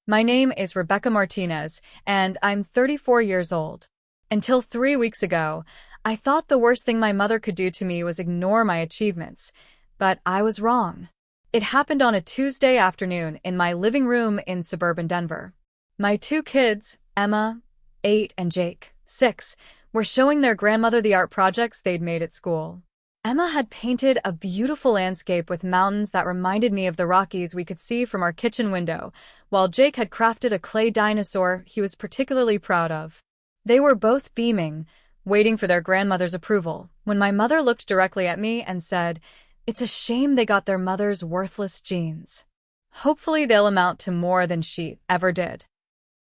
My name is Rebecca Martinez, and I'm 34 years old. Until 3 weeks ago, I thought the worst thing my mother could do to me was ignore my achievements, but I was wrong. It happened on a Tuesday afternoon in my living room in suburban Denver. My two kids, Emma, 8, and Jake, 6, were showing their grandmother the art projects they'd made at school. Emma had painted a beautiful landscape with mountains that reminded me of the Rockies we could see from our kitchen window, while Jake had crafted a clay dinosaur he was particularly proud of. They were both beaming, waiting for their grandmother's approval, when my mother looked directly at me and said, "It's a shame they got their mother's worthless genes. Hopefully they'll amount to more than she ever did."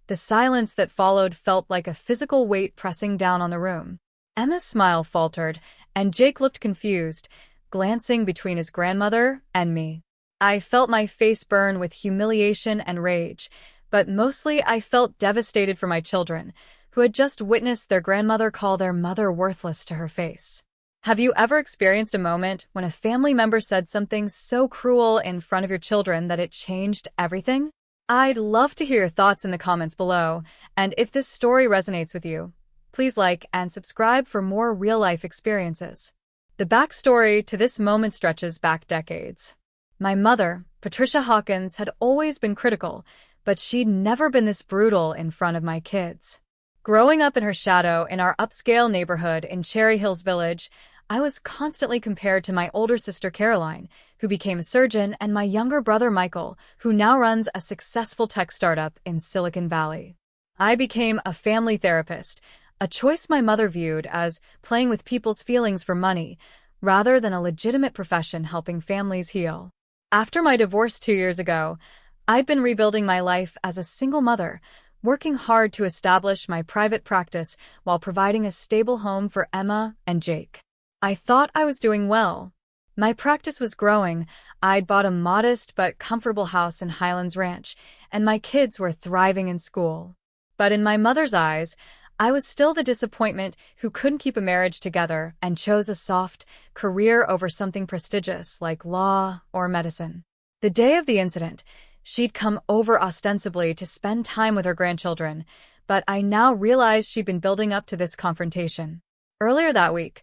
The silence that followed felt like a physical weight pressing down on the room. Emma's smile faltered, and Jake looked confused, glancing between his grandmother and me. I felt my face burn with humiliation and rage, but mostly I felt devastated for my children, who had just witnessed their grandmother call their mother worthless to her face. Have you ever experienced a moment when a family member said something so cruel in front of your children that it changed everything? I'd love to hear your thoughts in the comments below, and if this story resonates with you, please like and subscribe for more real-life experiences. The backstory to this moment stretches back decades. My mother, Patricia Hawkins, had always been critical, but she'd never been this brutal in front of my kids. Growing up in her shadow in our upscale neighborhood in Cherry Hills Village, I was constantly compared to my older sister Caroline, who became a surgeon, and my younger brother Michael, who now runs a successful tech startup in Silicon Valley. I became a family therapist, a choice my mother viewed as playing with people's feelings for money, rather than a legitimate profession helping families heal. After my divorce 2 years ago, I'd been rebuilding my life as a single mother, working hard to establish my private practice while providing a stable home for Emma and Jake. I thought I was doing well. My practice was growing, I'd bought a modest but comfortable house in Highlands Ranch, and my kids were thriving in school. But in my mother's eyes, I was still the disappointment who couldn't keep a marriage together and chose a soft career over something prestigious like law or medicine. The day of the incident, she'd come over ostensibly to spend time with her grandchildren, but I now realized she'd been building up to this confrontation. Earlier that week,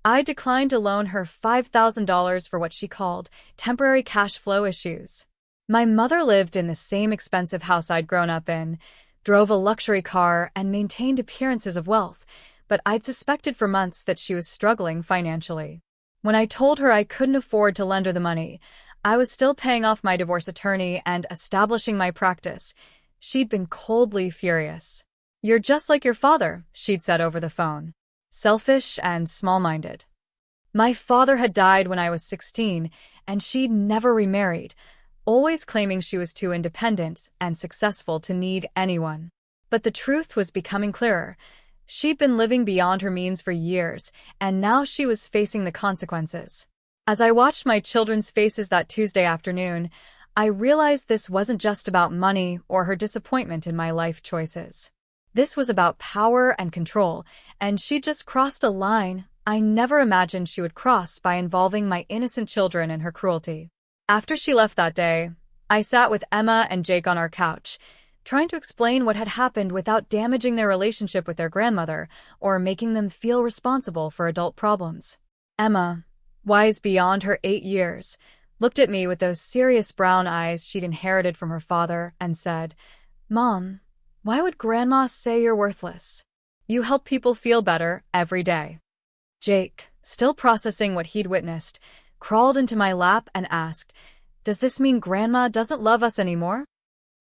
I declined to loan her $5,000 for what she called temporary cash flow issues. My mother lived in the same expensive house I'd grown up in, drove a luxury car, and maintained appearances of wealth, but I'd suspected for months that she was struggling financially. When I told her I couldn't afford to lend her the money, I was still paying off my divorce attorney and establishing my practice. She'd been coldly furious. "You're just like your father," she'd said over the phone. "Selfish and small-minded." My father had died when I was 16, and she'd never remarried, always claiming she was too independent and successful to need anyone. But the truth was becoming clearer. She'd been living beyond her means for years, and now she was facing the consequences. As I watched my children's faces that Tuesday afternoon, I realized this wasn't just about money or her disappointment in my life choices. This was about power and control, and she'd just crossed a line I never imagined she would cross by involving my innocent children in her cruelty. After she left that day, I sat with Emma and Jake on our couch, trying to explain what had happened without damaging their relationship with their grandmother or making them feel responsible for adult problems. Emma, wise beyond her 8 years, looked at me with those serious brown eyes she'd inherited from her father and said, "Mom, why would Grandma say you're worthless? You help people feel better every day." Jake, still processing what he'd witnessed, crawled into my lap and asked, "Does this mean Grandma doesn't love us anymore?"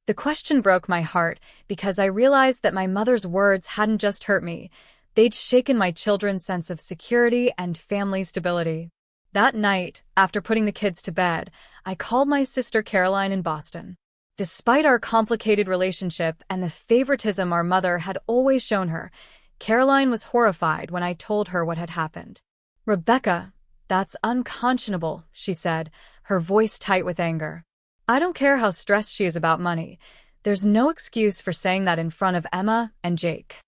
The question broke my heart because I realized that my mother's words hadn't just hurt me, they'd shaken my children's sense of security and family stability. That night, after putting the kids to bed, I called my sister Caroline in Boston. Despite our complicated relationship and the favoritism our mother had always shown her, Caroline was horrified when I told her what had happened. "Rebecca, that's unconscionable," she said, her voice tight with anger. "I don't care how stressed she is about money. There's no excuse for saying that in front of Emma and Jake."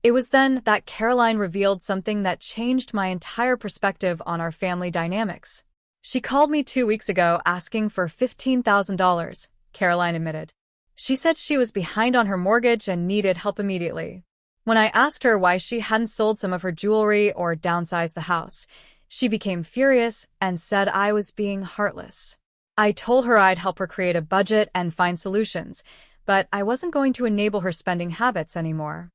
It was then that Caroline revealed something that changed my entire perspective on our family dynamics. She called me 2 weeks ago asking for $15,000, Caroline admitted. She said she was behind on her mortgage and needed help immediately. When I asked her why she hadn't sold some of her jewelry or downsized the house, she became furious and said I was being heartless. I told her I'd help her create a budget and find solutions, but I wasn't going to enable her spending habits anymore.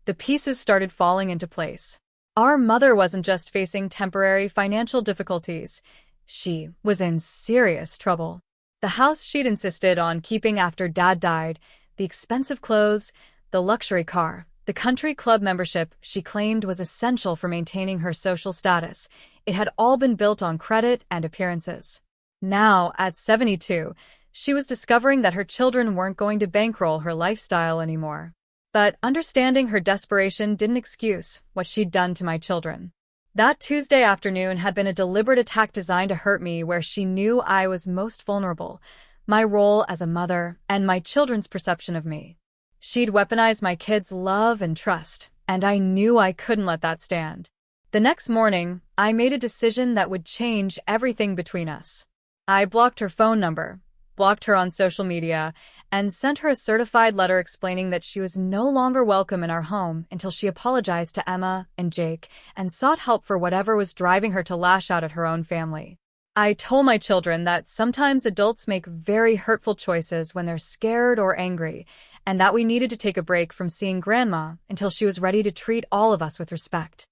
The pieces started falling into place. Our mother wasn't just facing temporary financial difficulties. She was in serious trouble. The house she'd insisted on keeping after Dad died, the expensive clothes, the luxury car, the country club membership she claimed was essential for maintaining her social status. It had all been built on credit and appearances. Now, at 72, she was discovering that her children weren't going to bankroll her lifestyle anymore. But understanding her desperation didn't excuse what she'd done to my children. That Tuesday afternoon had been a deliberate attack designed to hurt me where she knew I was most vulnerable, my role as a mother and my children's perception of me. She'd weaponized my kids' love and trust, and I knew I couldn't let that stand. The next morning, I made a decision that would change everything between us. I blocked her phone number, blocked her on social media, and sent her a certified letter explaining that she was no longer welcome in our home until she apologized to Emma and Jake and sought help for whatever was driving her to lash out at her own family. I told my children that sometimes adults make very hurtful choices when they're scared or angry, and that we needed to take a break from seeing Grandma until she was ready to treat all of us with respect.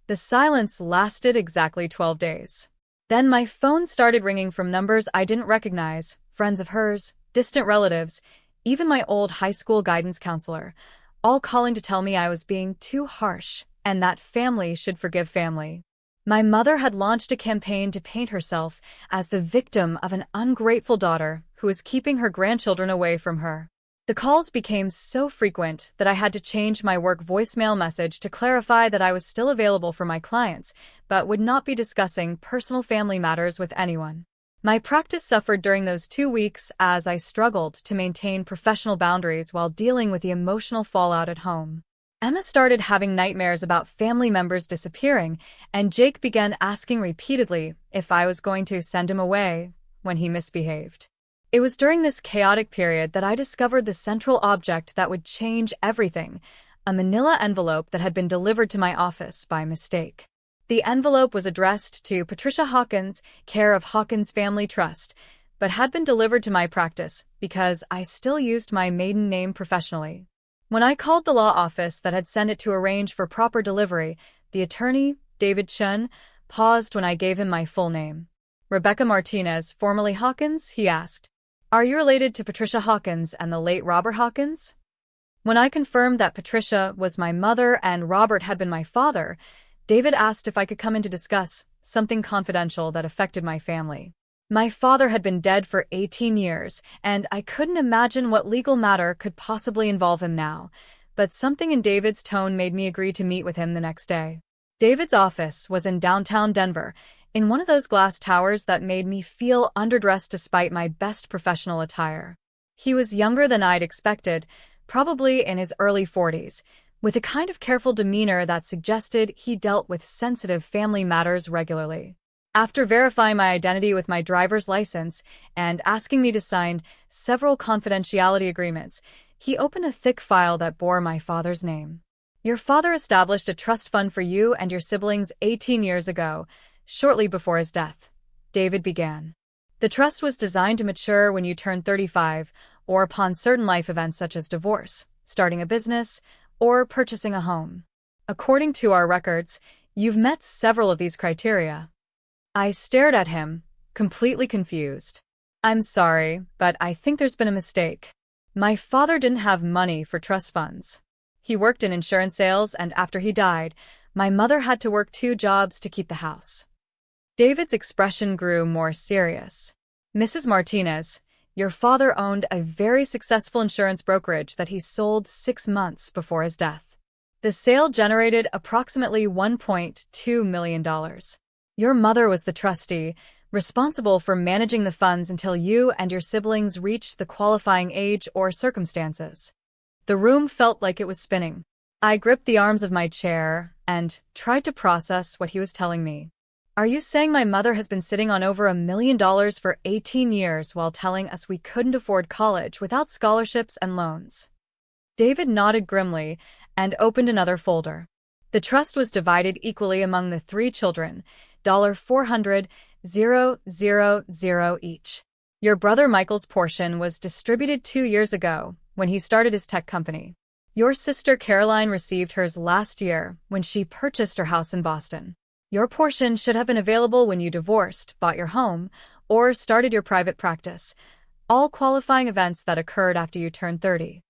The silence lasted exactly 12 days. Then my phone started ringing from numbers I didn't recognize, friends of hers, distant relatives, even my old high school guidance counselor, all calling to tell me I was being too harsh and that family should forgive family. My mother had launched a campaign to paint herself as the victim of an ungrateful daughter who was keeping her grandchildren away from her. The calls became so frequent that I had to change my work voicemail message to clarify that I was still available for my clients, but would not be discussing personal family matters with anyone. My practice suffered during those 2 weeks as I struggled to maintain professional boundaries while dealing with the emotional fallout at home. Emma started having nightmares about family members disappearing, and Jake began asking repeatedly if I was going to send him away when he misbehaved. It was during this chaotic period that I discovered the central object that would change everything, a manila envelope that had been delivered to my office by mistake. The envelope was addressed to Patricia Hawkins, care of Hawkins Family Trust, but had been delivered to my practice because I still used my maiden name professionally. When I called the law office that had sent it to arrange for proper delivery, the attorney, David Chun, paused when I gave him my full name. Rebecca Martinez, formerly Hawkins, he asked. Are you related to Patricia Hawkins and the late Robert Hawkins? When I confirmed that Patricia was my mother and Robert had been my father, David asked if I could come in to discuss something confidential that affected my family. My father had been dead for 18 years, and I couldn't imagine what legal matter could possibly involve him now, but something in David's tone made me agree to meet with him the next day. David's office was in downtown Denver, in one of those glass towers that made me feel underdressed despite my best professional attire. He was younger than I'd expected, probably in his early 40s, with a kind of careful demeanor that suggested he dealt with sensitive family matters regularly. After verifying my identity with my driver's license and asking me to sign several confidentiality agreements, he opened a thick file that bore my father's name. Your father established a trust fund for you and your siblings 18 years ago, shortly before his death, David began. The trust was designed to mature when you turn 35 or upon certain life events such as divorce, starting a business, or purchasing a home. According to our records, you've met several of these criteria. I stared at him, completely confused. I'm sorry, but I think there's been a mistake. My father didn't have money for trust funds. He worked in insurance sales, and after he died, my mother had to work 2 jobs to keep the house. David's expression grew more serious. Mrs. Martinez, your father owned a very successful insurance brokerage that he sold 6 months before his death. The sale generated approximately $1.2 million. Your mother was the trustee, responsible for managing the funds until you and your siblings reached the qualifying age or circumstances. The room felt like it was spinning. I gripped the arms of my chair and tried to process what he was telling me. Are you saying my mother has been sitting on over $1 million for 18 years while telling us we couldn't afford college without scholarships and loans? David nodded grimly and opened another folder. The trust was divided equally among the three children, $400,000 each. Your brother Michael's portion was distributed 2 years ago when he started his tech company. Your sister Caroline received hers last year when she purchased her house in Boston. Your portion should have been available when you divorced, bought your home, or started your private practice, all qualifying events that occurred after you turned 30.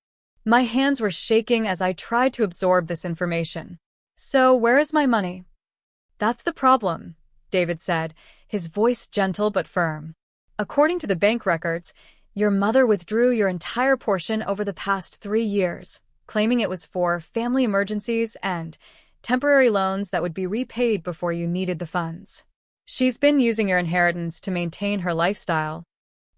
My hands were shaking as I tried to absorb this information. So, where is my money? That's the problem, David said, his voice gentle but firm. According to the bank records, your mother withdrew your entire portion over the past 3 years, claiming it was for family emergencies and temporary loans that would be repaid before you needed the funds. She's been using your inheritance to maintain her lifestyle.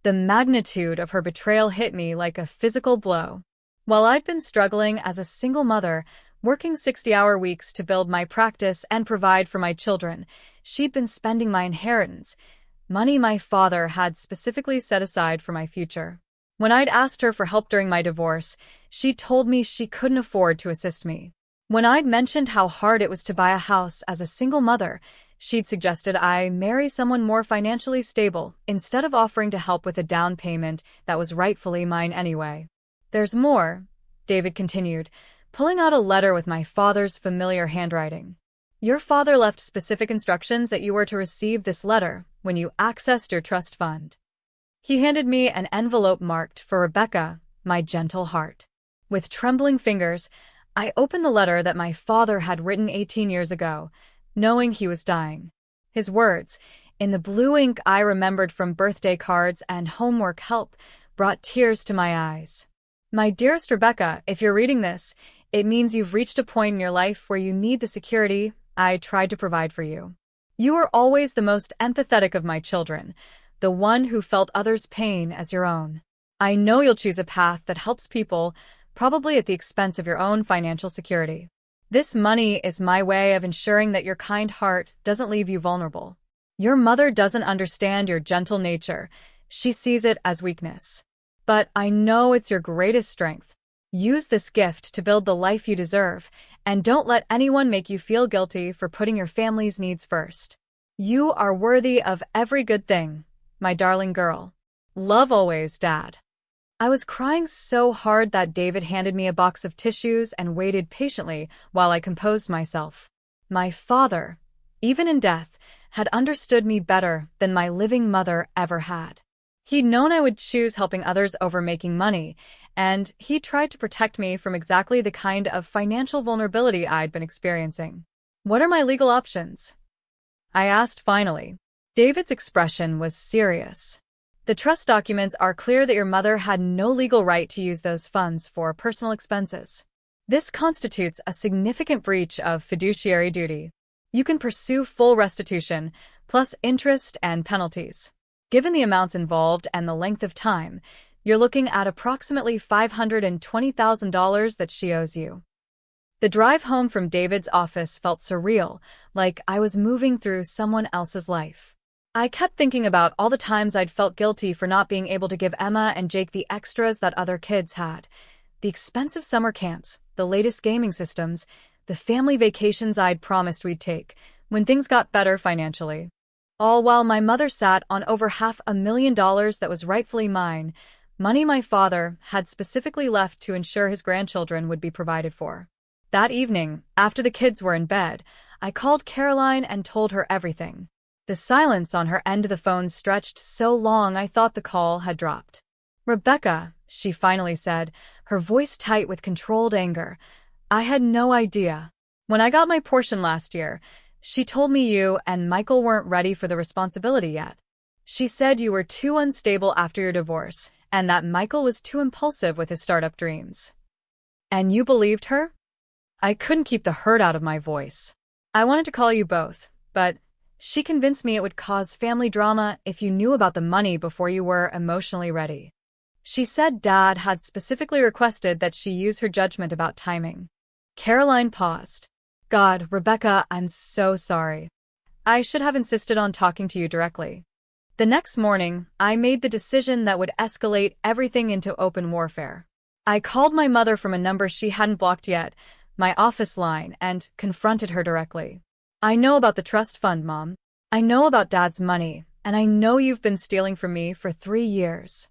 The magnitude of her betrayal hit me like a physical blow. While I'd been struggling as a single mother, working 60-hour weeks to build my practice and provide for my children, she'd been spending my inheritance, money my father had specifically set aside for my future. When I'd asked her for help during my divorce, she told me she couldn't afford to assist me. When I'd mentioned how hard it was to buy a house as a single mother, she'd suggested I marry someone more financially stable instead of offering to help with a down payment that was rightfully mine anyway. There's more, David continued, pulling out a letter with my father's familiar handwriting. Your father left specific instructions that you were to receive this letter when you accessed your trust fund. He handed me an envelope marked for Rebecca, my gentle heart. With trembling fingers, I opened the letter that my father had written 18 years ago, knowing he was dying. His words, in the blue ink I remembered from birthday cards and homework help, brought tears to my eyes. My dearest Rebecca, if you're reading this, it means you've reached a point in your life where you need the security I tried to provide for you. You were always the most empathetic of my children, the one who felt others' pain as your own. I know you'll choose a path that helps people, probably at the expense of your own financial security. This money is my way of ensuring that your kind heart doesn't leave you vulnerable. Your mother doesn't understand your gentle nature. She sees it as weakness. But I know it's your greatest strength. Use this gift to build the life you deserve, and don't let anyone make you feel guilty for putting your family's needs first. You are worthy of every good thing, my darling girl. Love always, Dad. I was crying so hard that David handed me a box of tissues and waited patiently while I composed myself. My father, even in death, had understood me better than my living mother ever had. He'd known I would choose helping others over making money, and he tried to protect me from exactly the kind of financial vulnerability I'd been experiencing. What are my legal options? I asked finally. David's expression was serious. The trust documents are clear that your mother had no legal right to use those funds for personal expenses. This constitutes a significant breach of fiduciary duty. You can pursue full restitution, plus interest and penalties. Given the amounts involved and the length of time, you're looking at approximately $520,000 that she owes you. The drive home from David's office felt surreal, like I was moving through someone else's life. I kept thinking about all the times I'd felt guilty for not being able to give Emma and Jake the extras that other kids had. The expensive summer camps, the latest gaming systems, the family vacations I'd promised we'd take when things got better financially. All while my mother sat on over $500,000 that was rightfully mine, money my father had specifically left to ensure his grandchildren would be provided for. That evening, after the kids were in bed, I called Caroline and told her everything. The silence on her end of the phone stretched so long I thought the call had dropped. "Rebecca," she finally said, her voice tight with controlled anger. "I had no idea. When I got my portion last year, she told me you and Michael weren't ready for the responsibility yet. She said you were too unstable after your divorce, and that Michael was too impulsive with his startup dreams. And you believed her?" I couldn't keep the hurt out of my voice. "I wanted to call you both, but she convinced me it would cause family drama if you knew about the money before you were emotionally ready. She said Dad had specifically requested that she use her judgment about timing." Caroline paused. "God, Rebecca, I'm so sorry. I should have insisted on talking to you directly. The next morning, I made the decision that would escalate everything into open warfare. I called my mother from a number she hadn't blocked yet, my office line, and confronted her directly. I know about the trust fund, Mom. I know about Dad's money, and I know you've been stealing from me for 3 years.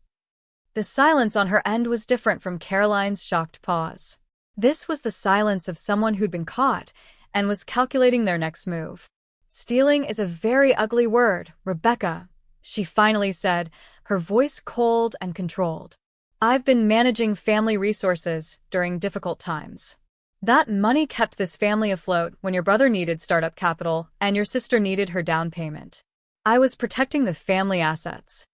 The silence on her end was different from Caroline's shocked pause. This was the silence of someone who'd been caught and was calculating their next move. Stealing is a very ugly word, Rebecca, she finally said, her voice cold and controlled. I've been managing family resources during difficult times. That money kept this family afloat when your brother needed startup capital and your sister needed her down payment. I was protecting the family assets.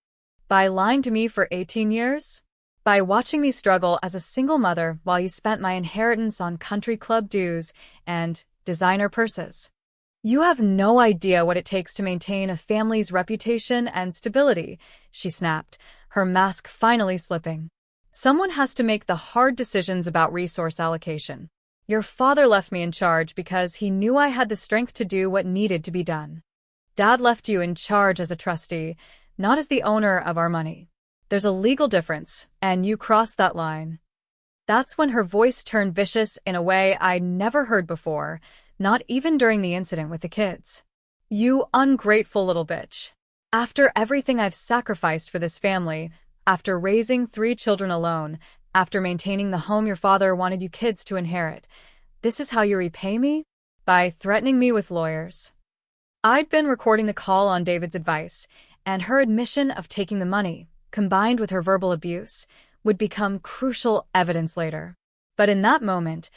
By lying to me for 18 years? By watching me struggle as a single mother while you spent my inheritance on country club dues and designer purses. You have no idea what it takes to maintain a family's reputation and stability, she snapped, her mask finally slipping. Someone has to make the hard decisions about resource allocation. Your father left me in charge because he knew I had the strength to do what needed to be done. Dad left you in charge as a trustee, not as the owner of our money. There's a legal difference, and you crossed that line. That's when her voice turned vicious in a way I'd never heard before, not even during the incident with the kids. You ungrateful little bitch. After everything I've sacrificed for this family, after raising 3 children alone, after maintaining the home your father wanted you kids to inherit, this is how you repay me? By threatening me with lawyers. I'd been recording the call on David's advice, and her admission of taking the money, combined with her verbal abuse, would become crucial evidence later. But in that moment,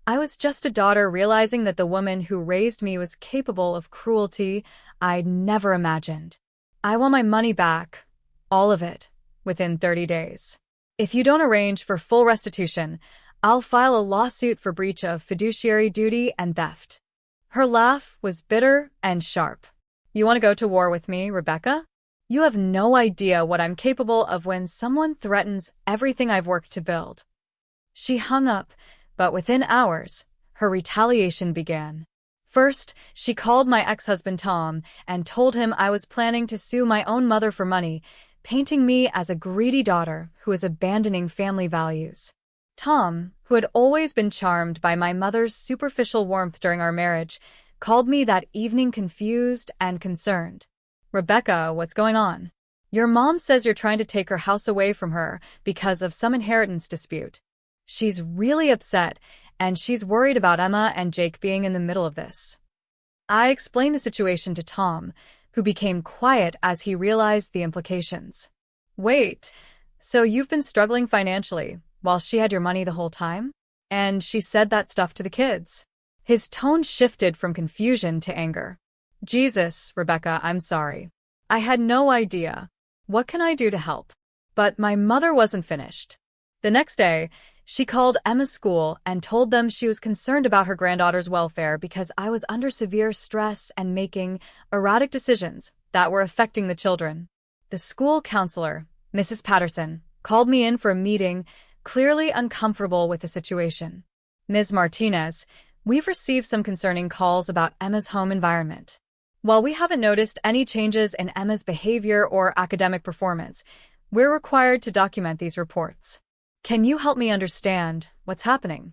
I was just a daughter realizing that the woman who raised me was capable of cruelty I'd never imagined. I want my money back, all of it, within 30 days. If you don't arrange for full restitution, I'll file a lawsuit for breach of fiduciary duty and theft. Her laugh was bitter and sharp. You want to go to war with me, Rebecca? You have no idea what I'm capable of when someone threatens everything I've worked to build. She hung up, but within hours, her retaliation began. First, she called my ex-husband Tom and told him I was planning to sue my own mother for money, painting me as a greedy daughter who is abandoning family values. Tom, who had always been charmed by my mother's superficial warmth during our marriage, called me that evening confused and concerned. Rebecca, what's going on? Your mom says you're trying to take her house away from her because of some inheritance dispute. She's really upset, and she's worried about Emma and Jake being in the middle of this. I explained the situation to Tom, who became quiet as he realized the implications. Wait, so you've been struggling financially while she had your money the whole time? And she said that stuff to the kids? His tone shifted from confusion to anger. Jesus, Rebecca, I'm sorry. I had no idea. What can I do to help? But my mother wasn't finished. The next day, she called Emma's school and told them she was concerned about her granddaughter's welfare because I was under severe stress and making erratic decisions that were affecting the children. The school counselor, Mrs. Patterson, called me in for a meeting, clearly uncomfortable with the situation. Ms. Martinez, we've received some concerning calls about Emma's home environment. While we haven't noticed any changes in Emma's behavior or academic performance, we're required to document these reports. Can you help me understand what's happening?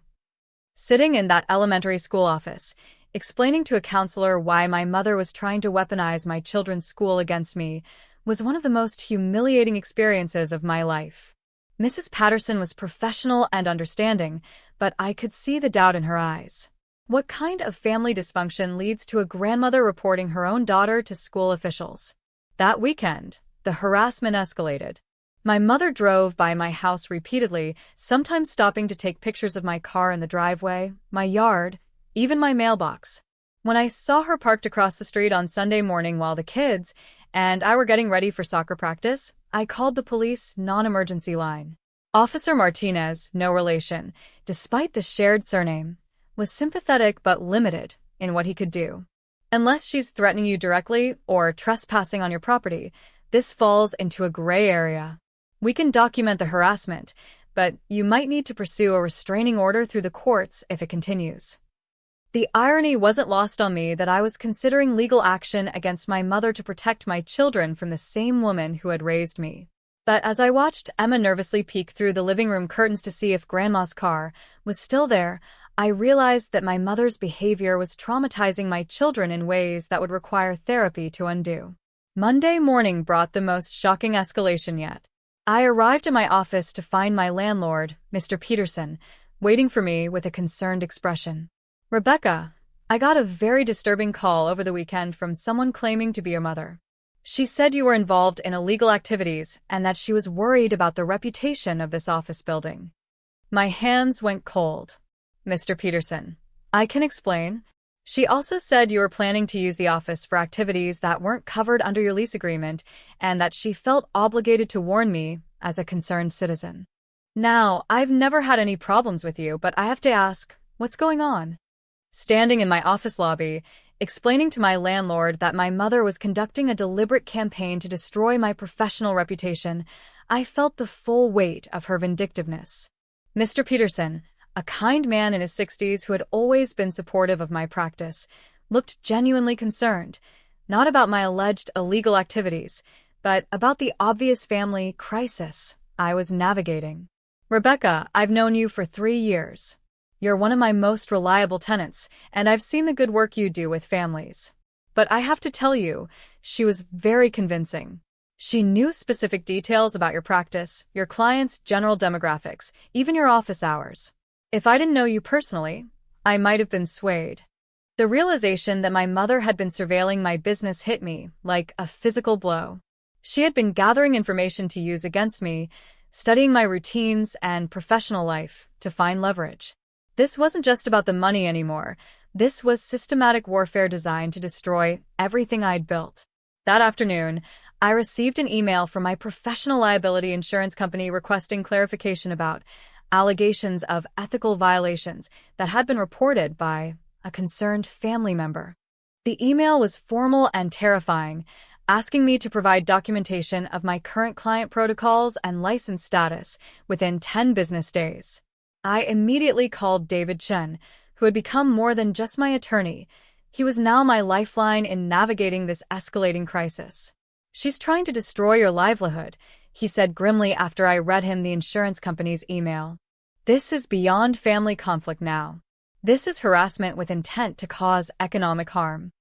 Sitting in that elementary school office, explaining to a counselor why my mother was trying to weaponize my children's school against me was one of the most humiliating experiences of my life. Mrs. Patterson was professional and understanding, but I could see the doubt in her eyes. What kind of family dysfunction leads to a grandmother reporting her own daughter to school officials? That weekend, the harassment escalated. My mother drove by my house repeatedly, sometimes stopping to take pictures of my car in the driveway, my yard, even my mailbox. When I saw her parked across the street on Sunday morning while the kids and I were getting ready for soccer practice, I called the police non-emergency line. Officer Martinez, no relation, despite the shared surname, was sympathetic but limited in what he could do. Unless she's threatening you directly or trespassing on your property, this falls into a gray area. We can document the harassment, but you might need to pursue a restraining order through the courts if it continues. The irony wasn't lost on me that I was considering legal action against my mother to protect my children from the same woman who had raised me. But as I watched Emma nervously peek through the living room curtains to see if Grandma's car was still there, I realized that my mother's behavior was traumatizing my children in ways that would require therapy to undo. Monday morning brought the most shocking escalation yet. I arrived at my office to find my landlord, Mr. Peterson, waiting for me with a concerned expression. "Rebecca, I got a very disturbing call over the weekend from someone claiming to be your mother. She said you were involved in illegal activities and that she was worried about the reputation of this office building." My hands went cold. "Mr. Peterson, I can explain. She also said you were planning to use the office for activities that weren't covered under your lease agreement and that she felt obligated to warn me as a concerned citizen. Now, I've never had any problems with you, but I have to ask, what's going on?" Standing in my office lobby, explaining to my landlord that my mother was conducting a deliberate campaign to destroy my professional reputation, I felt the full weight of her vindictiveness. Mr. Peterson, a kind man in his 60s who had always been supportive of my practice, looked genuinely concerned, not about my alleged illegal activities, but about the obvious family crisis I was navigating. "Rebecca, I've known you for 3 years. You're one of my most reliable tenants, and I've seen the good work you do with families. But I have to tell you, she was very convincing. She knew specific details about your practice, your clients' general demographics, even your office hours. If I didn't know you personally, I might have been swayed." The realization that my mother had been surveilling my business hit me like a physical blow. She had been gathering information to use against me, studying my routines and professional life to find leverage. This wasn't just about the money anymore. This was systematic warfare designed to destroy everything I'd built. That afternoon, I received an email from my professional liability insurance company requesting clarification about allegations of ethical violations that had been reported by a concerned family member. The email was formal and terrifying, asking me to provide documentation of my current client protocols and license status within 10 business days. I immediately called David Chen, who had become more than just my attorney. He was now my lifeline in navigating this escalating crisis. "She's trying to destroy your livelihood," he said grimly after I read him the insurance company's email. "This is beyond family conflict now. This is harassment with intent to cause economic harm."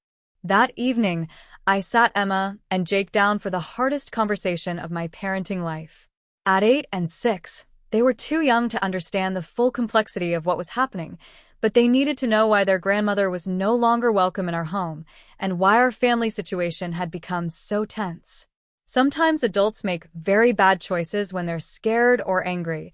That evening, I sat Emma and Jake down for the hardest conversation of my parenting life. At 8 and 6, they were too young to understand the full complexity of what was happening, but they needed to know why their grandmother was no longer welcome in our home and why our family situation had become so tense. Sometimes adults make very bad choices when they're scared or angry,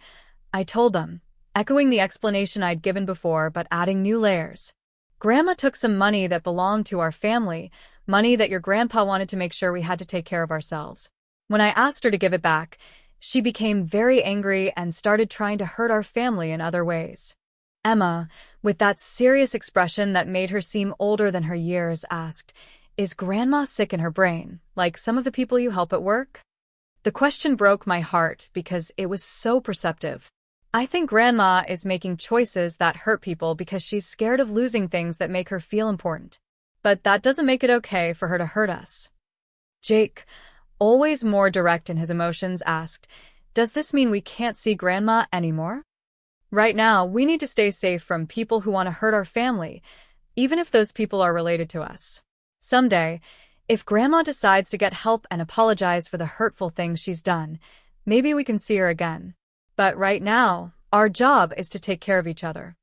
I told them, echoing the explanation I'd given before but adding new layers. "Grandma took some money that belonged to our family, money that your grandpa wanted to make sure we had to take care of ourselves. When I asked her to give it back, she became very angry and started trying to hurt our family in other ways." Emma, with that serious expression that made her seem older than her years, asked, "Is Grandma sick in her brain, like some of the people you help at work?" The question broke my heart because it was so perceptive. I think Grandma is making choices that hurt people because she's scared of losing things that make her feel important. But that doesn't make it okay for her to hurt us. Jake, always more direct in his emotions, asked, "Does this mean we can't see Grandma anymore?" "Right now, we need to stay safe from people who want to hurt our family, even if those people are related to us. Someday, if Grandma decides to get help and apologize for the hurtful things she's done, maybe we can see her again. But right now, our job is to take care of each other."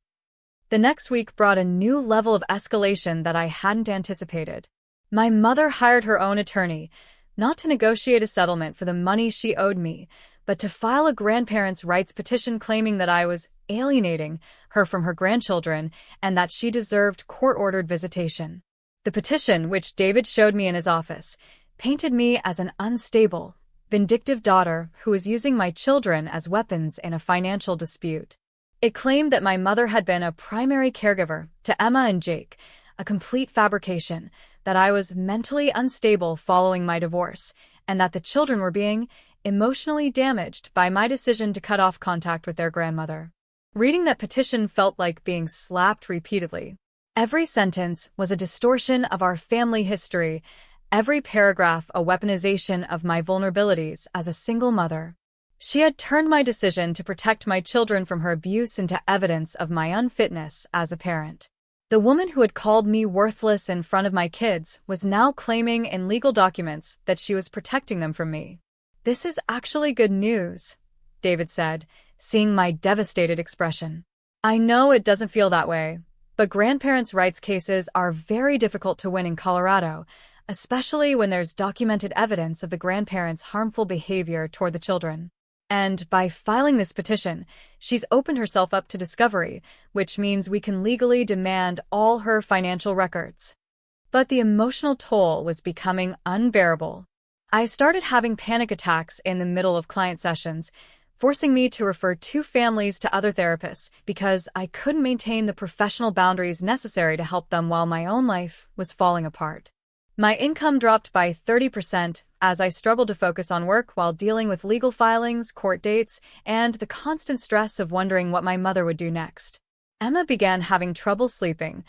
The next week brought a new level of escalation that I hadn't anticipated. My mother hired her own attorney, not to negotiate a settlement for the money she owed me, but to file a grandparents' rights petition claiming that I was alienating her from her grandchildren and that she deserved court-ordered visitation. The petition, which David showed me in his office, painted me as an unstable, vindictive daughter who was using my children as weapons in a financial dispute. It claimed that my mother had been a primary caregiver to Emma and Jake, a complete fabrication, that I was mentally unstable following my divorce, and that the children were being emotionally damaged by my decision to cut off contact with their grandmother. Reading that petition felt like being slapped repeatedly. Every sentence was a distortion of our family history, every paragraph a weaponization of my vulnerabilities as a single mother. She had turned my decision to protect my children from her abuse into evidence of my unfitness as a parent. The woman who had called me worthless in front of my kids was now claiming in legal documents that she was protecting them from me. "This is actually good news," David said, seeing my devastated expression. "I know it doesn't feel that way, but grandparents' rights cases are very difficult to win in Colorado, especially when there's documented evidence of the grandparents' harmful behavior toward the children. And by filing this petition, she's opened herself up to discovery, which means we can legally demand all her financial records." But the emotional toll was becoming unbearable. I started having panic attacks in the middle of client sessions, forcing me to refer two families to other therapists because I couldn't maintain the professional boundaries necessary to help them while my own life was falling apart. My income dropped by 30% as I struggled to focus on work while dealing with legal filings, court dates, and the constant stress of wondering what my mother would do next. Emma began having trouble sleeping,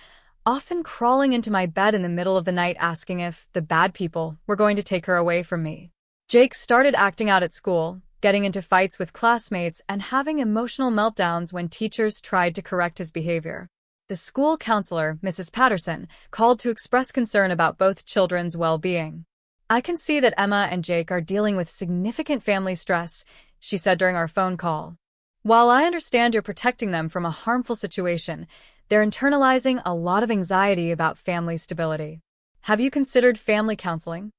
often crawling into my bed in the middle of the night asking if the bad people were going to take her away from me. Jake started acting out at school, getting into fights with classmates and having emotional meltdowns when teachers tried to correct his behavior. The school counselor, Mrs. Patterson, called to express concern about both children's well-being. "I can see that Emma and Jake are dealing with significant family stress," she said during our phone call. "While I understand you're protecting them from a harmful situation, they're internalizing a lot of anxiety about family stability. Have you considered family counseling?"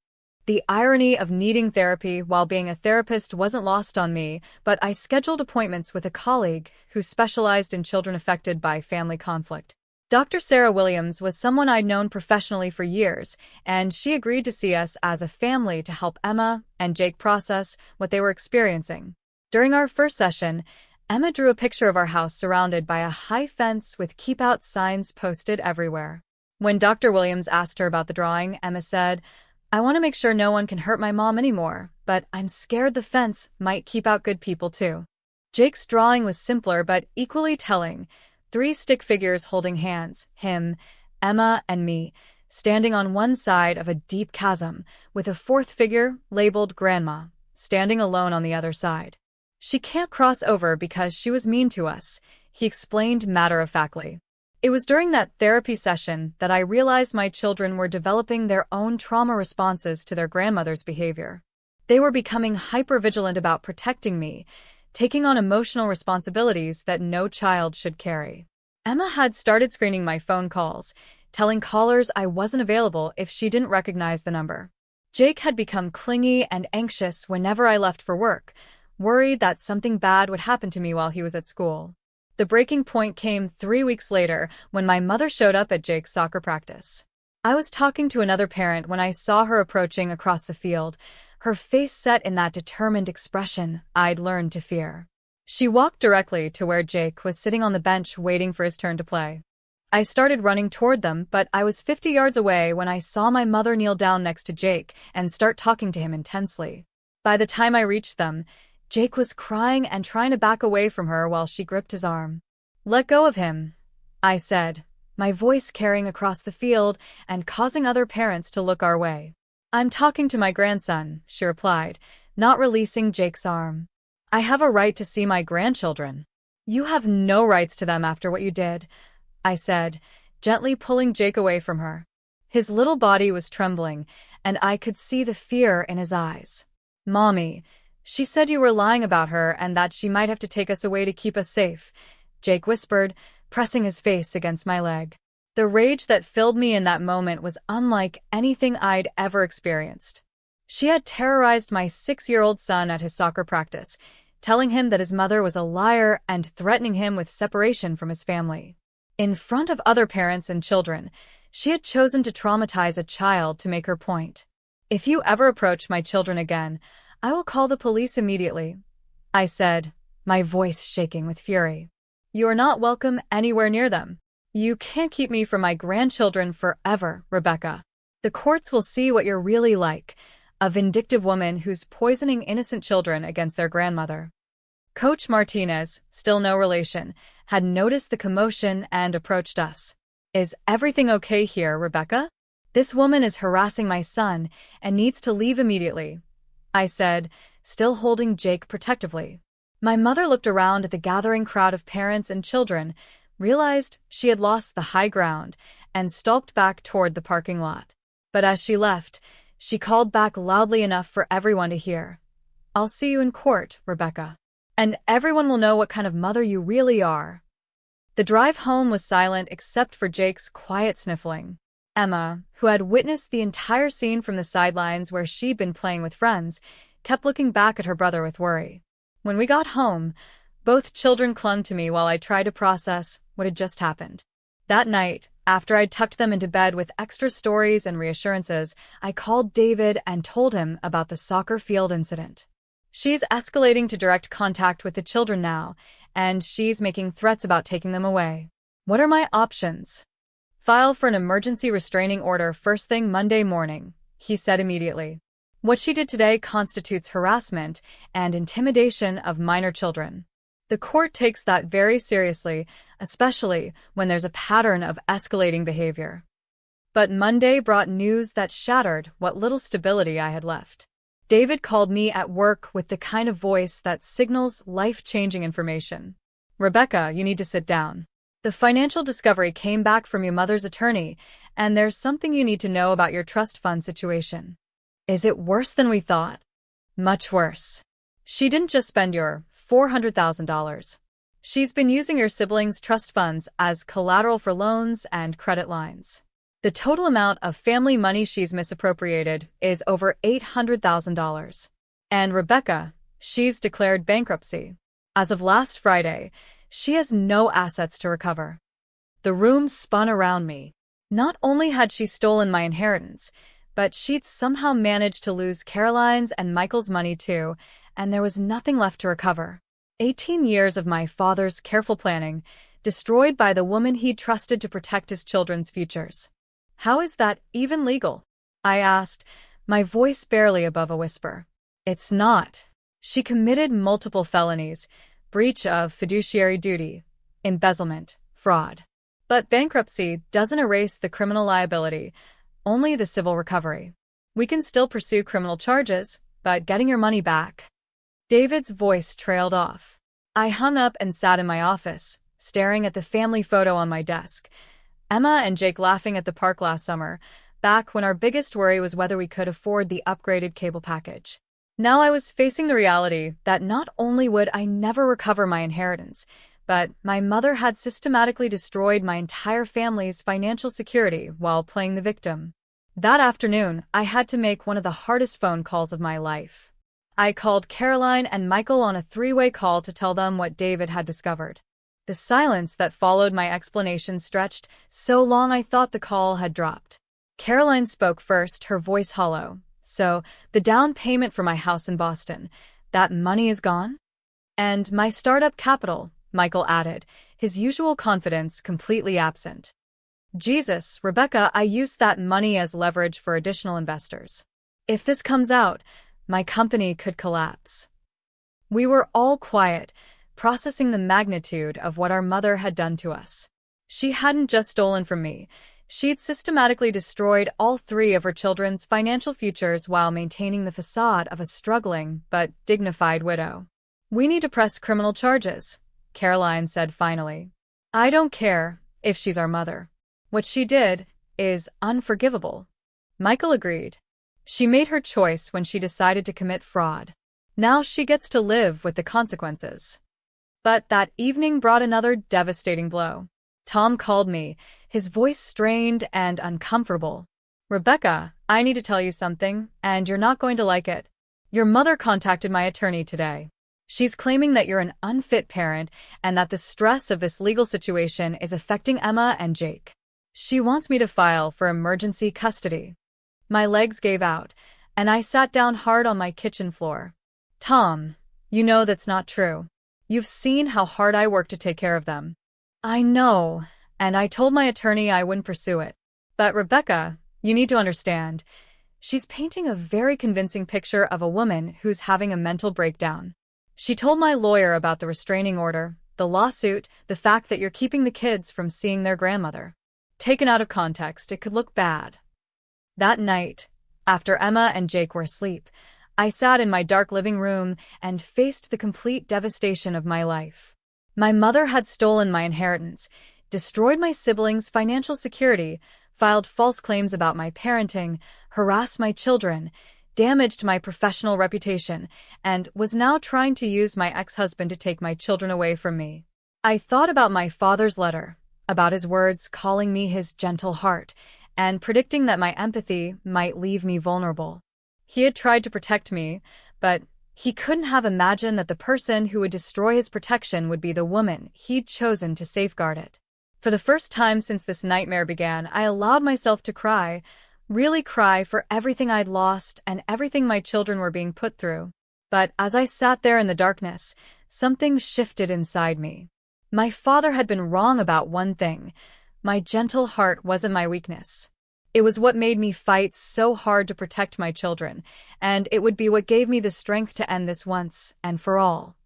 The irony of needing therapy while being a therapist wasn't lost on me, but I scheduled appointments with a colleague who specialized in children affected by family conflict. Dr. Sarah Williams was someone I'd known professionally for years, and she agreed to see us as a family to help Emma and Jake process what they were experiencing. During our first session, Emma drew a picture of our house surrounded by a high fence with keep out signs posted everywhere. When Dr. Williams asked her about the drawing, Emma said, "I want to make sure no one can hurt my mom anymore, but I'm scared the fence might keep out good people too." Jake's drawing was simpler but equally telling. 3 stick figures holding hands, him, Emma, and me, standing on one side of a deep chasm, with a 4th figure, labeled Grandma, standing alone on the other side. "She can't cross over because she was mean to us," he explained matter-of-factly. It was during that therapy session that I realized my children were developing their own trauma responses to their grandmother's behavior. They were becoming hypervigilant about protecting me, taking on emotional responsibilities that no child should carry. Emma had started screening my phone calls, telling callers I wasn't available if she didn't recognize the number. Jake had become clingy and anxious whenever I left for work, worried that something bad would happen to me while he was at school. The breaking point came 3 weeks later when my mother showed up at Jake's soccer practice. I was talking to another parent when I saw her approaching across the field, her face set in that determined expression I'd learned to fear. She walked directly to where Jake was sitting on the bench waiting for his turn to play. I started running toward them, but I was 50 yards away when I saw my mother kneel down next to Jake and start talking to him intensely. By the time I reached them, Jake was crying and trying to back away from her while she gripped his arm. "Let go of him," I said, my voice carrying across the field and causing other parents to look our way. "I'm talking to my grandson," she replied, not releasing Jake's arm. "I have a right to see my grandchildren." "You have no rights to them after what you did," I said, gently pulling Jake away from her. His little body was trembling, and I could see the fear in his eyes. "Mommy, she said you were lying about her and that she might have to take us away to keep us safe," Jake whispered, pressing his face against my leg. The rage that filled me in that moment was unlike anything I'd ever experienced. She had terrorized my 6-year-old son at his soccer practice, telling him that his mother was a liar and threatening him with separation from his family. In front of other parents and children, she had chosen to traumatize a child to make her point. "If you ever approach my children again, I will call the police immediately," I said, my voice shaking with fury. "You are not welcome anywhere near them. You can't keep me from my grandchildren forever, Rebecca. The courts will see what you're really like, a vindictive woman who's poisoning innocent children against their grandmother." Coach Martinez, still no relation, had noticed the commotion and approached us. Is everything okay here, Rebecca? This woman is harassing my son and needs to leave immediately, I said, still holding Jake protectively. My mother looked around at the gathering crowd of parents and children, realized she had lost the high ground, and stalked back toward the parking lot. But as she left, she called back loudly enough for everyone to hear. I'll see you in court, Rebecca. And everyone will know what kind of mother you really are. The drive home was silent except for Jake's quiet sniffling. Emma, who had witnessed the entire scene from the sidelines where she'd been playing with friends, kept looking back at her brother with worry. When we got home, both children clung to me while I tried to process what had just happened. That night, after I'd tucked them into bed with extra stories and reassurances, I called David and told him about the soccer field incident. She's escalating to direct contact with the children now, and she's making threats about taking them away. What are my options? File for an emergency restraining order first thing Monday morning, he said immediately. What she did today constitutes harassment and intimidation of minor children. The court takes that very seriously, especially when there's a pattern of escalating behavior. But Monday brought news that shattered what little stability I had left. David called me at work with the kind of voice that signals life-changing information. Rebecca, you need to sit down. The financial discovery came back from your mother's attorney, and there's something you need to know about your trust fund situation. Is it worse than we thought? Much worse. She didn't just spend your $400,000. She's been using your siblings' trust funds as collateral for loans and credit lines. The total amount of family money she's misappropriated is over $800,000. And Rebecca, she's declared bankruptcy. As of last Friday, she has no assets to recover. The room spun around me. Not only had she stolen my inheritance, but she'd somehow managed to lose Caroline's and Michael's money too, and there was nothing left to recover. 18 years of my father's careful planning, destroyed by the woman he'd trusted to protect his children's futures. How is that even legal? I asked, my voice barely above a whisper. It's not. She committed multiple felonies, breach of fiduciary duty, embezzlement, fraud. But bankruptcy doesn't erase the criminal liability, only the civil recovery. We can still pursue criminal charges, but getting your money back. David's voice trailed off. I hung up and sat in my office, staring at the family photo on my desk. Emma and Jake laughing at the park last summer, back when our biggest worry was whether we could afford the upgraded cable package. Now I was facing the reality that not only would I never recover my inheritance, but my mother had systematically destroyed my entire family's financial security while playing the victim. That afternoon, I had to make one of the hardest phone calls of my life. I called Caroline and Michael on a three-way call to tell them what David had discovered. The silence that followed my explanation stretched so long I thought the call had dropped. Caroline spoke first, her voice hollow. So, the down payment for my house in Boston, that money is gone? And my startup capital, Michael added, his usual confidence completely absent. Jesus, Rebecca, I used that money as leverage for additional investors. If this comes out, my company could collapse. We were all quiet, processing the magnitude of what our mother had done to us. She hadn't just stolen from me. She'd systematically destroyed all three of her children's financial futures while maintaining the facade of a struggling but dignified widow. We need to press criminal charges, Caroline said finally. I don't care if she's our mother. What she did is unforgivable. Michael agreed. She made her choice when she decided to commit fraud. Now she gets to live with the consequences. But that evening brought another devastating blow. Tom called me, his voice strained and uncomfortable. Rebecca, I need to tell you something, and you're not going to like it. Your mother contacted my attorney today. She's claiming that you're an unfit parent and that the stress of this legal situation is affecting Emma and Jake. She wants me to file for emergency custody. My legs gave out, and I sat down hard on my kitchen floor. Tom, you know that's not true. You've seen how hard I work to take care of them. I know, and I told my attorney I wouldn't pursue it. But Rebecca, you need to understand. She's painting a very convincing picture of a woman who's having a mental breakdown. She told my lawyer about the restraining order, the lawsuit, the fact that you're keeping the kids from seeing their grandmother. taken out of context, it could look bad. That night, after Emma and Jake were asleep, I sat in my dark living room and faced the complete devastation of my life. My mother had stolen my inheritance, destroyed my siblings' financial security, filed false claims about my parenting, harassed my children, damaged my professional reputation, and was now trying to use my ex-husband to take my children away from me. I thought about my father's letter, about his words calling me his gentle heart, and predicting that my empathy might leave me vulnerable. He had tried to protect me, but he couldn't have imagined that the person who would destroy his protection would be the woman he'd chosen to safeguard it. For the first time since this nightmare began, I allowed myself to cry, really cry for everything I'd lost and everything my children were being put through. But as I sat there in the darkness, something shifted inside me. My father had been wrong about one thing. My gentle heart wasn't my weakness. It was what made me fight so hard to protect my children, and it would be what gave me the strength to end this once and for all.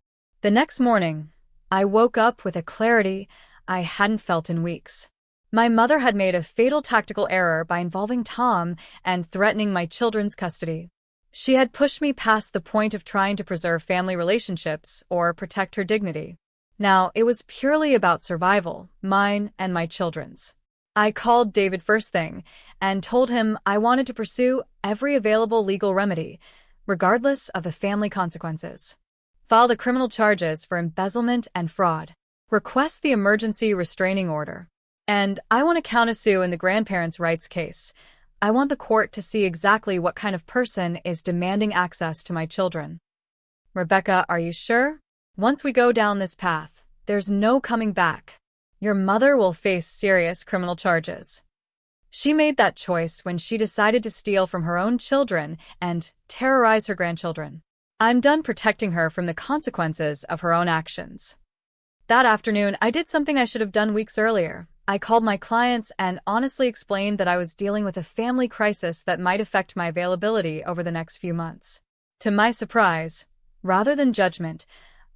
The next morning, I woke up with a clarity I hadn't felt in weeks. My mother had made a fatal tactical error by involving Tom and threatening my children's custody. She had pushed me past the point of trying to preserve family relationships or protect her dignity. Now, it was purely about survival, mine and my children's. I called David first thing and told him I wanted to pursue every available legal remedy, regardless of the family consequences. File the criminal charges for embezzlement and fraud. Request the emergency restraining order. And I want to countersue in the grandparents' rights case. I want the court to see exactly what kind of person is demanding access to my children. Rebecca, are you sure? Once we go down this path, there's no coming back. Your mother will face serious criminal charges. She made that choice when she decided to steal from her own children and terrorize her grandchildren. I'm done protecting her from the consequences of her own actions. That afternoon, I did something I should have done weeks earlier. I called my clients and honestly explained that I was dealing with a family crisis that might affect my availability over the next few months. To my surprise, rather than judgment,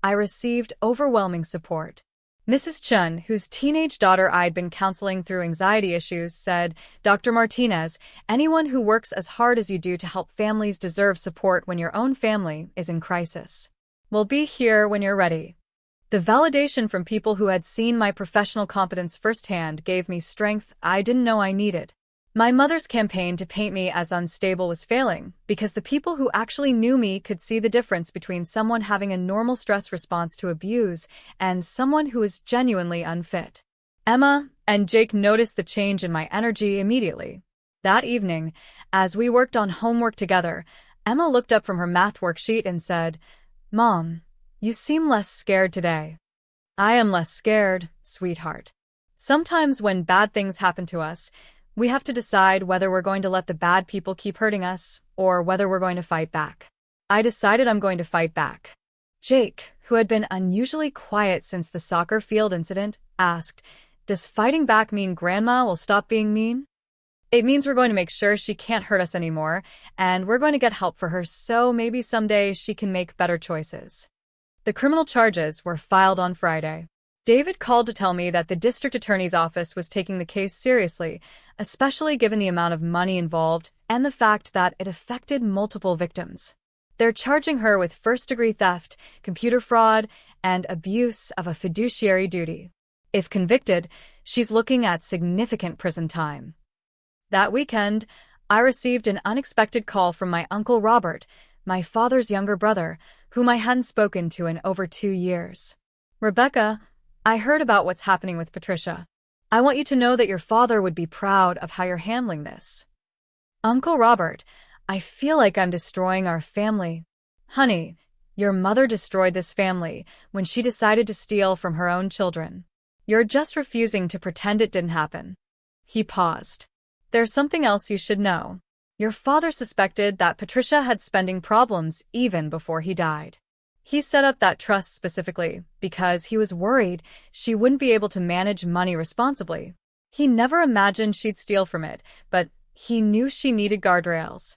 I received overwhelming support. Mrs. Chun, whose teenage daughter I'd been counseling through anxiety issues, said, "Dr. Martinez, anyone who works as hard as you do to help families deserves support when your own family is in crisis. We'll be here when you're ready." The validation from people who had seen my professional competence firsthand gave me strength I didn't know I needed. My mother's campaign to paint me as unstable was failing, because the people who actually knew me could see the difference between someone having a normal stress response to abuse and someone who is genuinely unfit. Emma and Jake noticed the change in my energy immediately. That evening, as we worked on homework together, Emma looked up from her math worksheet and said, "Mom, you seem less scared today." "I am less scared, sweetheart. Sometimes when bad things happen to us, we have to decide whether we're going to let the bad people keep hurting us or whether we're going to fight back. I decided I'm going to fight back." Jake, who had been unusually quiet since the soccer field incident, asked, "Does fighting back mean Grandma will stop being mean?" "It means we're going to make sure she can't hurt us anymore, and we're going to get help for her so maybe someday she can make better choices." The criminal charges were filed on Friday. David called to tell me that the district attorney's office was taking the case seriously, especially given the amount of money involved and the fact that it affected multiple victims. They're charging her with first-degree theft, computer fraud, and abuse of a fiduciary duty. If convicted, she's looking at significant prison time. That weekend, I received an unexpected call from my Uncle Robert, my father's younger brother, whom I hadn't spoken to in over 2 years. "Rebecca, I heard about what's happening with Patricia. I want you to know that your father would be proud of how you're handling this." "Uncle Robert, I feel like I'm destroying our family." "Honey, your mother destroyed this family when she decided to steal from her own children. You're just refusing to pretend it didn't happen." He paused. "There's something else you should know. Your father suspected that Patricia had spending problems even before he died. He set up that trust specifically because he was worried she wouldn't be able to manage money responsibly. He never imagined she'd steal from it, but he knew she needed guardrails."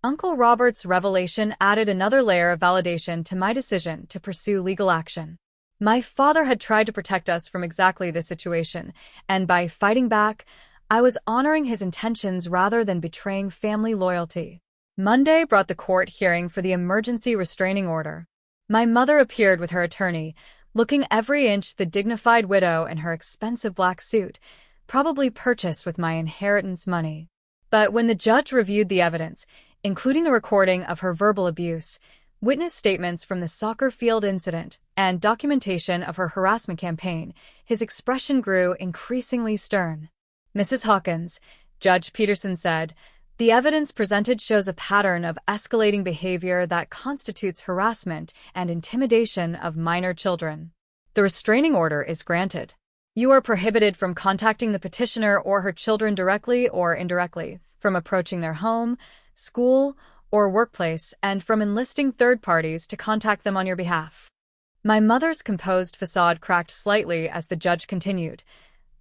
Uncle Robert's revelation added another layer of validation to my decision to pursue legal action. My father had tried to protect us from exactly this situation, and by fighting back, I was honoring his intentions rather than betraying family loyalty. Monday brought the court hearing for the emergency restraining order. My mother appeared with her attorney, looking every inch the dignified widow in her expensive black suit, probably purchased with my inheritance money. But when the judge reviewed the evidence, including the recording of her verbal abuse, witness statements from the soccer field incident, and documentation of her harassment campaign, his expression grew increasingly stern. "Mrs. Hawkins," Judge Peterson said, "the evidence presented shows a pattern of escalating behavior that constitutes harassment and intimidation of minor children. The restraining order is granted. You are prohibited from contacting the petitioner or her children directly or indirectly, from approaching their home, school, or workplace, and from enlisting third parties to contact them on your behalf." My mother's composed facade cracked slightly as the judge continued.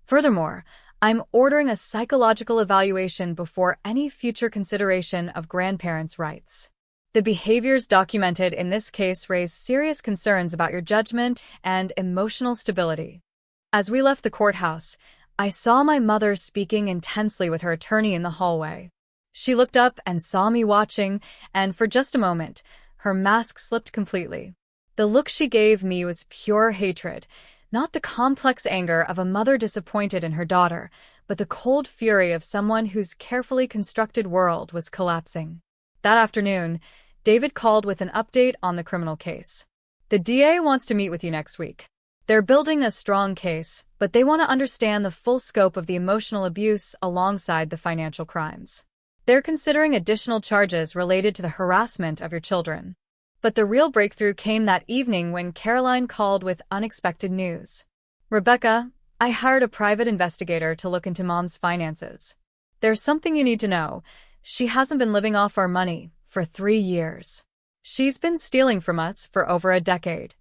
"Furthermore, I'm ordering a psychological evaluation before any future consideration of grandparents' rights. The behaviors documented in this case raise serious concerns about your judgment and emotional stability." As we left the courthouse, I saw my mother speaking intensely with her attorney in the hallway. She looked up and saw me watching, and for just a moment, her mask slipped completely. The look she gave me was pure hatred, not the complex anger of a mother disappointed in her daughter, but the cold fury of someone whose carefully constructed world was collapsing. That afternoon, David called with an update on the criminal case. "The DA wants to meet with you next week. They're building a strong case, but they want to understand the full scope of the emotional abuse alongside the financial crimes. They're considering additional charges related to the harassment of your children." But the real breakthrough came that evening when Caroline called with unexpected news. "Rebecca, I hired a private investigator to look into Mom's finances. There's something you need to know. She hasn't been living off our money for 3 years. She's been stealing from us for over a decade."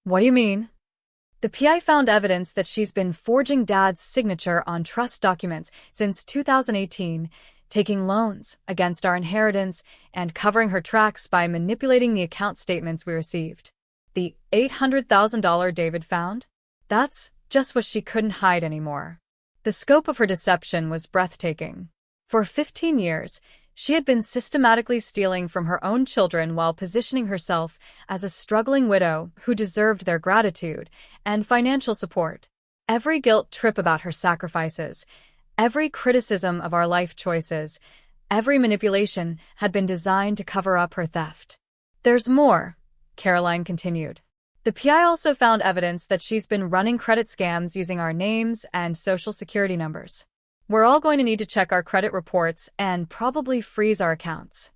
"What do you mean?" "The PI found evidence that she's been forging Dad's signature on trust documents since 2018, taking loans against our inheritance and covering her tracks by manipulating the account statements we received." The $800,000 David found? That's just what she couldn't hide anymore. The scope of her deception was breathtaking. For 15 years, she had been systematically stealing from her own children while positioning herself as a struggling widow who deserved their gratitude and financial support. Every guilt trip about her sacrifices, every criticism of our life choices, every manipulation had been designed to cover up her theft. "There's more," Caroline continued. "The PI also found evidence that she's been running credit scams using our names and social security numbers. We're all going to need to check our credit reports and probably freeze our accounts."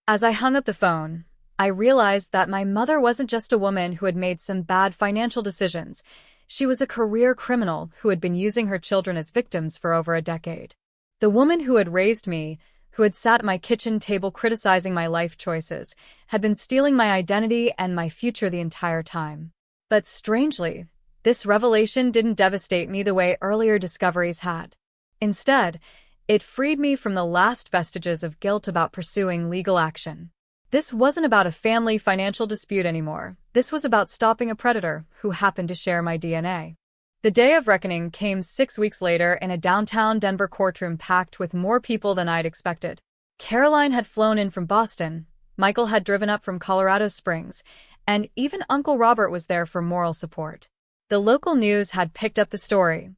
As I hung up the phone, I realized that my mother wasn't just a woman who had made some bad financial decisions. She was a career criminal who had been using her children as victims for over a decade. The woman who had raised me, who had sat at my kitchen table criticizing my life choices, had been stealing my identity and my future the entire time. But strangely, this revelation didn't devastate me the way earlier discoveries had. Instead, it freed me from the last vestiges of guilt about pursuing legal action. This wasn't about a family financial dispute anymore. This was about stopping a predator who happened to share my DNA. The day of reckoning came 6 weeks later in a downtown Denver courtroom packed with more people than I'd expected. Caroline had flown in from Boston, Michael had driven up from Colorado Springs, and even Uncle Robert was there for moral support. The local news had picked up the story.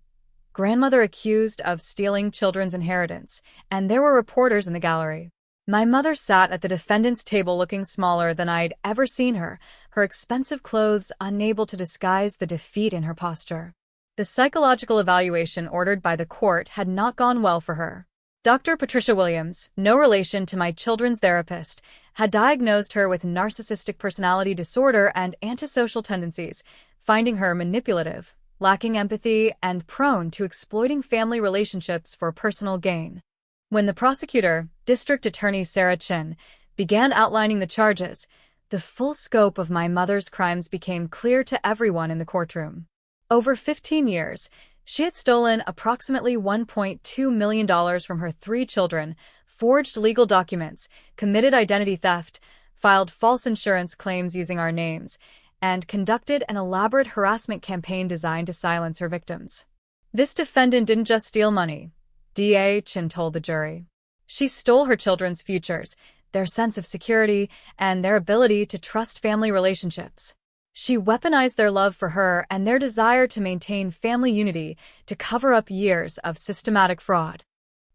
Grandmother accused of stealing children's inheritance, and there were reporters in the gallery. My mother sat at the defendant's table looking smaller than I'd ever seen her, her expensive clothes unable to disguise the defeat in her posture. The psychological evaluation ordered by the court had not gone well for her. Dr. Patricia Williams, no relation to my children's therapist, had diagnosed her with narcissistic personality disorder and antisocial tendencies, finding her manipulative, lacking empathy, and prone to exploiting family relationships for personal gain. When the prosecutor, District Attorney Sarah Chin, began outlining the charges, the full scope of my mother's crimes became clear to everyone in the courtroom. Over 15 years, she had stolen approximately $1.2 million from her 3 children, forged legal documents, committed identity theft, filed false insurance claims using our names, and conducted an elaborate harassment campaign designed to silence her victims. This defendant didn't just steal money. DH told the jury. She stole her children's futures, their sense of security, and their ability to trust family relationships. She weaponized their love for her and their desire to maintain family unity to cover up years of systematic fraud.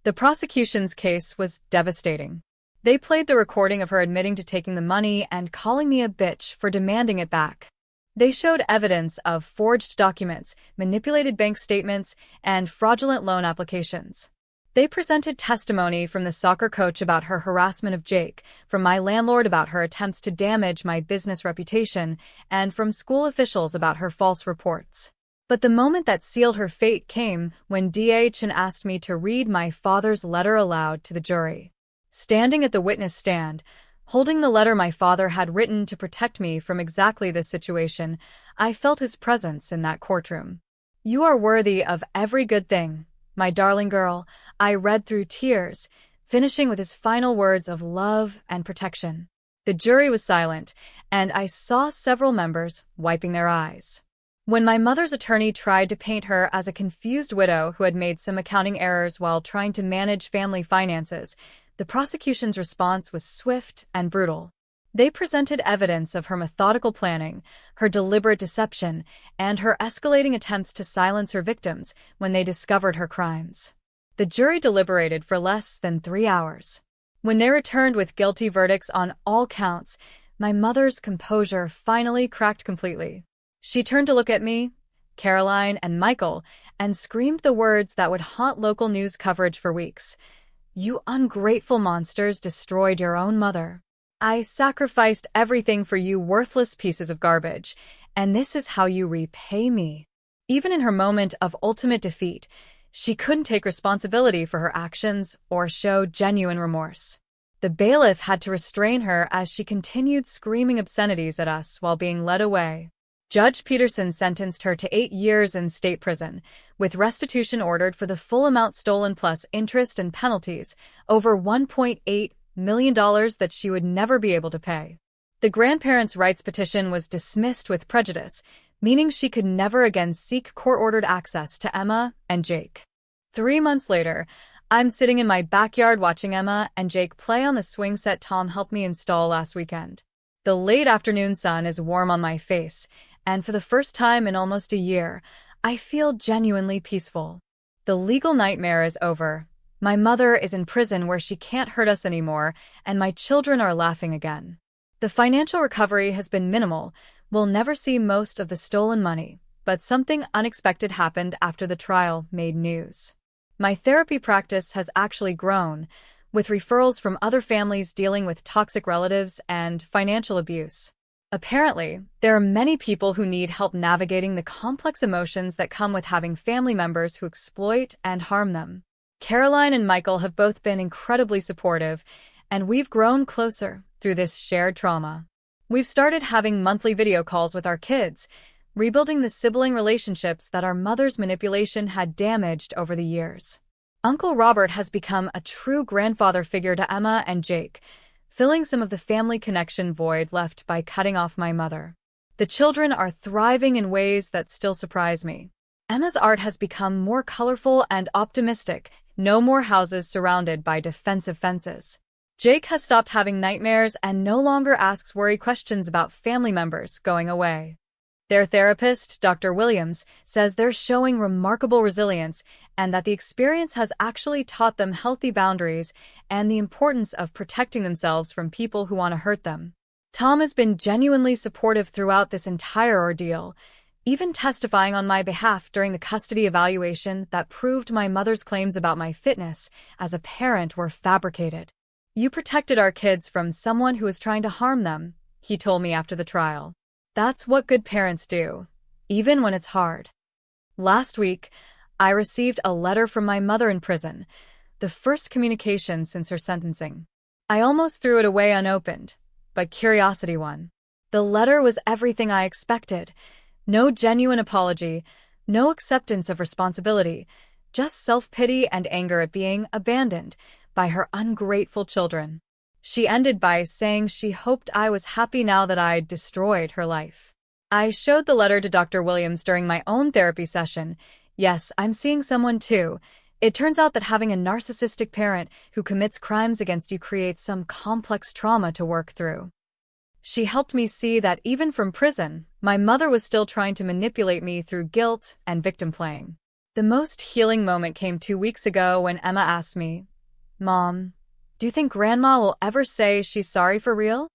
The prosecution's case was devastating. They played the recording of her admitting to taking the money and calling me a bitch for demanding it back. They showed evidence of forged documents, manipulated bank statements, and fraudulent loan applications. They presented testimony from the soccer coach about her harassment of Jake, from my landlord about her attempts to damage my business reputation, and from school officials about her false reports. But the moment that sealed her fate came when DH asked me to read my father's letter aloud to the jury. Standing at the witness stand, holding the letter my father had written to protect me from exactly this situation, I felt his presence in that courtroom. "You are worthy of every good thing, my darling girl," I read through tears, finishing with his final words of love and protection. The jury was silent, and I saw several members wiping their eyes. When my mother's attorney tried to paint her as a confused widow who had made some accounting errors while trying to manage family finances, the prosecution's response was swift and brutal. They presented evidence of her methodical planning, her deliberate deception, and her escalating attempts to silence her victims when they discovered her crimes. The jury deliberated for less than 3 hours. When they returned with guilty verdicts on all counts, my mother's composure finally cracked completely. She turned to look at me, Caroline, and Michael, and screamed the words that would haunt local news coverage for weeks. "You ungrateful monsters destroyed your own mother. I sacrificed everything for you worthless pieces of garbage, and this is how you repay me." Even in her moment of ultimate defeat, she couldn't take responsibility for her actions or show genuine remorse. The bailiff had to restrain her as she continued screaming obscenities at us while being led away. Judge Peterson sentenced her to 8 years in state prison, with restitution ordered for the full amount stolen plus interest and penalties, over $1.8 million that she would never be able to pay. The grandparents' rights petition was dismissed with prejudice, meaning she could never again seek court-ordered access to Emma and Jake. 3 months later, I'm sitting in my backyard watching Emma and Jake play on the swing set Tom helped me install last weekend. The late afternoon sun is warm on my face, and for the first time in almost a year, I feel genuinely peaceful. The legal nightmare is over. My mother is in prison where she can't hurt us anymore, and my children are laughing again. The financial recovery has been minimal. We'll never see most of the stolen money, but something unexpected happened after the trial made news. My therapy practice has actually grown, with referrals from other families dealing with toxic relatives and financial abuse. Apparently, there are many people who need help navigating the complex emotions that come with having family members who exploit and harm them. Caroline and Michael have both been incredibly supportive, and we've grown closer through this shared trauma. We've started having monthly video calls with our kids, rebuilding the sibling relationships that our mother's manipulation had damaged over the years. Uncle Robert has become a true grandfather figure to Emma and Jake, filling some of the family connection void left by cutting off my mother. The children are thriving in ways that still surprise me. Emma's art has become more colorful and optimistic, no more houses surrounded by defensive fences. Jake has stopped having nightmares and no longer asks worry questions about family members going away. Their therapist, Dr. Williams, says they're showing remarkable resilience and that the experience has actually taught them healthy boundaries and the importance of protecting themselves from people who want to hurt them. Tom has been genuinely supportive throughout this entire ordeal, even testifying on my behalf during the custody evaluation that proved my mother's claims about my fitness as a parent were fabricated. "You protected our kids from someone who was trying to harm them," he told me after the trial. "That's what good parents do, even when it's hard." Last week, I received a letter from my mother in prison, the first communication since her sentencing. I almost threw it away unopened, but curiosity won. The letter was everything I expected. No genuine apology, no acceptance of responsibility, just self-pity and anger at being abandoned by her ungrateful children. She ended by saying she hoped I was happy now that I'd destroyed her life. I showed the letter to Dr. Williams during my own therapy session. "Yes, I'm seeing someone too. It turns out that having a narcissistic parent who commits crimes against you creates some complex trauma to work through. She helped me see that even from prison, my mother was still trying to manipulate me through guilt and victim playing. The most healing moment came 2 weeks ago when Emma asked me, "Mom, do you think Grandma will ever say she's sorry for real?"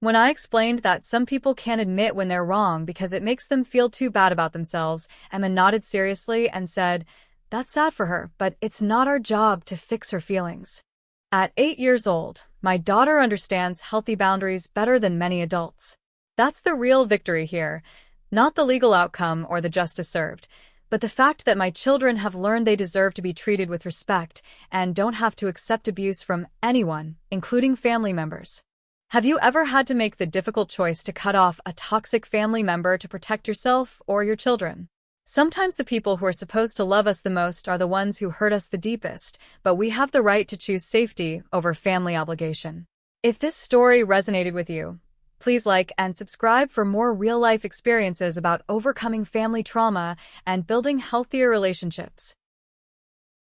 When I explained that some people can't admit when they're wrong because it makes them feel too bad about themselves, Emma nodded seriously and said, "That's sad for her, but it's not our job to fix her feelings." At 8 years old, my daughter understands healthy boundaries better than many adults. That's the real victory here, not the legal outcome or the justice served, but the fact that my children have learned they deserve to be treated with respect and don't have to accept abuse from anyone, including family members. Have you ever had to make the difficult choice to cut off a toxic family member to protect yourself or your children? Sometimes the people who are supposed to love us the most are the ones who hurt us the deepest, but we have the right to choose safety over family obligation. If this story resonated with you, please like and subscribe for more real-life experiences about overcoming family trauma and building healthier relationships.